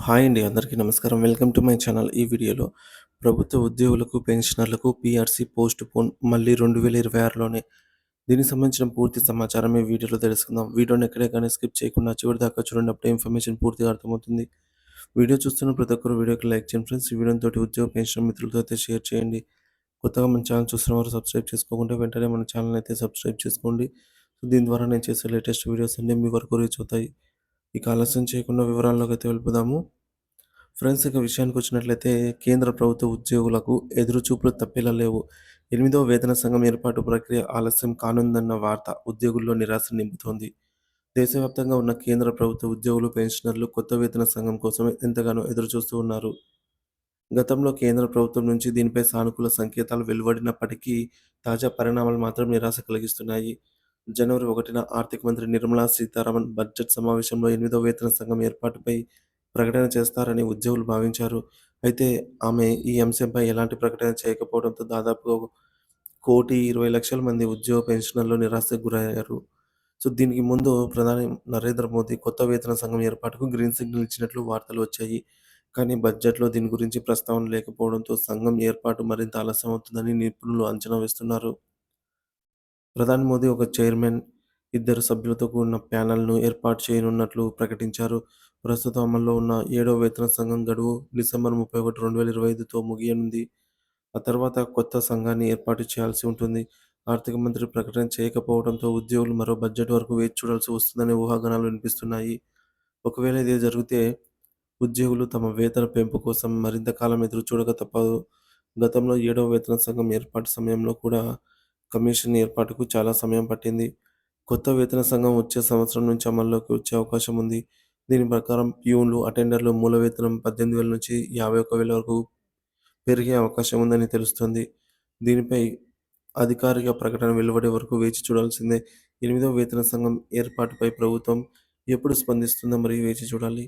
Hi అండి. అందరికీ నమస్కారం. Welcome to my channel. ఈ వీడియోలో ప్రభుత్వ ఉద్యోగులకు, పెన్షనర్లకు పీఆర్సీ పోస్ట్‌పోన్ మళ్ళీ 2026లోనే. దీనికి సంబంధించిన పూర్తి సమాచారం ఈ వీడియోలో తెలుసుకుందాం. వీడియోని ఎక్కడే కానీ స్కిప్ చేయకుండా చివరిదాకా చూడండి. అప్పుడే ఇన్ఫర్మేషన్ పూర్తిగా అర్థమవుతుంది. వీడియో చూస్తున్న ప్రతి ఒక్కరు వీడియోకి లైక్ చేయండి ఫ్రెండ్స్. ఈ వీడియోని తోటి ఉద్యోగ పెన్షన్ మిత్రులతో అయితే షేర్ చేయండి. కొత్తగా మన ఛానల్ చూస్తున్న వారు సబ్స్క్రైబ్ చేసుకోకుంటే వెంటనే మన ఛానల్ అయితే సబ్స్క్రైబ్ చేసుకోండి. సో దీని ద్వారా నేను చేసే లేటెస్ట్ వీడియోస్ అన్నీ మీ వరకు రీచ్ అవుతాయి. ఇక ఆలస్యం చేయకుండా వివరాల్లోకి అయితే వెళ్ళిపోదాము. ఫ్రెండ్స్ ఇక విషయానికొచ్చినట్లయితే కేంద్ర ప్రభుత్వ ఉద్యోగులకు ఎదురుచూపులు తప్పేలా లేవు. 8వ వేతన సంఘం ఏర్పాటు ప్రక్రియ ఆలస్యం కానుందన్న వార్త ఉద్యోగుల్లో నిరాశ నింపుతోంది. దేశవ్యాప్తంగా ఉన్న కేంద్ర ప్రభుత్వ ఉద్యోగులు, పెన్షనర్లు కొత్త వేతన సంఘం కోసం ఎంతగానో ఎదురుచూస్తూ ఉన్నారు. గతంలో కేంద్ర ప్రభుత్వం నుంచి దీనిపై సానుకూల సంకేతాలు వెలువడినప్పటికీ తాజా పరిణామాలు మాత్రం నిరాశ కలిగిస్తున్నాయి. జనవరి 1న ఆర్థిక మంత్రి నిర్మలా సీతారామన్ బడ్జెట్ సమావేశంలో 8వ వేతన సంఘం ఏర్పాటుపై ప్రకటన చేస్తారని ఉద్యోగులు భావించారు. అయితే ఆమె ఈ అంశంపై ఎలాంటి ప్రకటన చేయకపోవడంతో దాదాపుగా 1,20,00,000 మంది ఉద్యోగ పెన్షనర్లు నిరాశకు గురయ్యారు. సో దీనికి ముందు ప్రధాని నరేంద్ర మోదీ కొత్త వేతన సంఘం ఏర్పాటుకు గ్రీన్ సిగ్నల్ ఇచ్చినట్లు వార్తలు వచ్చాయి. కానీ బడ్జెట్‌లో దీని గురించి ప్రస్తావన లేకపోవడంతో సంఘం ఏర్పాటు మరింత ఆలస్యం అవుతుందని నిపుణులు అంచనా వేస్తున్నారు. ప్రధాని మోదీ ఒక చైర్మన్, 2 సభ్యులతో కూడిన ప్యానెల్‌ను ఏర్పాటు చేయనున్నట్లు ప్రకటించారు. ప్రస్తుతం అమల్లో ఉన్న 7వ వేతన సంఘం గడువు డిసెంబర్ 31, 2025తో ముగియనుంది. ఆ తర్వాత కొత్త సంఘాన్ని ఏర్పాటు చేయాల్సి ఉంటుంది. ఆర్థిక మంత్రి ప్రకటన చేయకపోవడంతో ఉద్యోగులు మరో బడ్జెట్ వరకు వేచి చూడాల్సి వస్తుందనే ఊహాగానాలు వినిపిస్తున్నాయి. ఒకవేళ ఇది జరిగితే ఉద్యోగులు తమ వేతన పెంపు కోసం మరింత కాలం ఎదురు చూడక తప్పదు. గతంలో 7వ వేతన సంఘం ఏర్పాటు సమయంలో కూడా కమిషన్ ఏర్పాటుకు చాలా సమయం పట్టింది. కొత్త వేతన సంఘం వచ్చే సంవత్సరం నుంచి అమల్లోకి వచ్చే అవకాశం ఉంది. దీని ప్రకారం ప్యూన్లు, అటెండర్లు మూల వేతనం 18,000 నుంచి 51,000 వరకు పెరిగే అవకాశం ఉందని తెలుస్తోంది. దీనిపై అధికారిక ప్రకటన వెలువడే వరకు వేచి చూడాల్సిందే. 8వ వేతన సంఘం ఏర్పాటుపై ప్రభుత్వం ఎప్పుడు స్పందిస్తుందో మరి వేచి చూడాలి.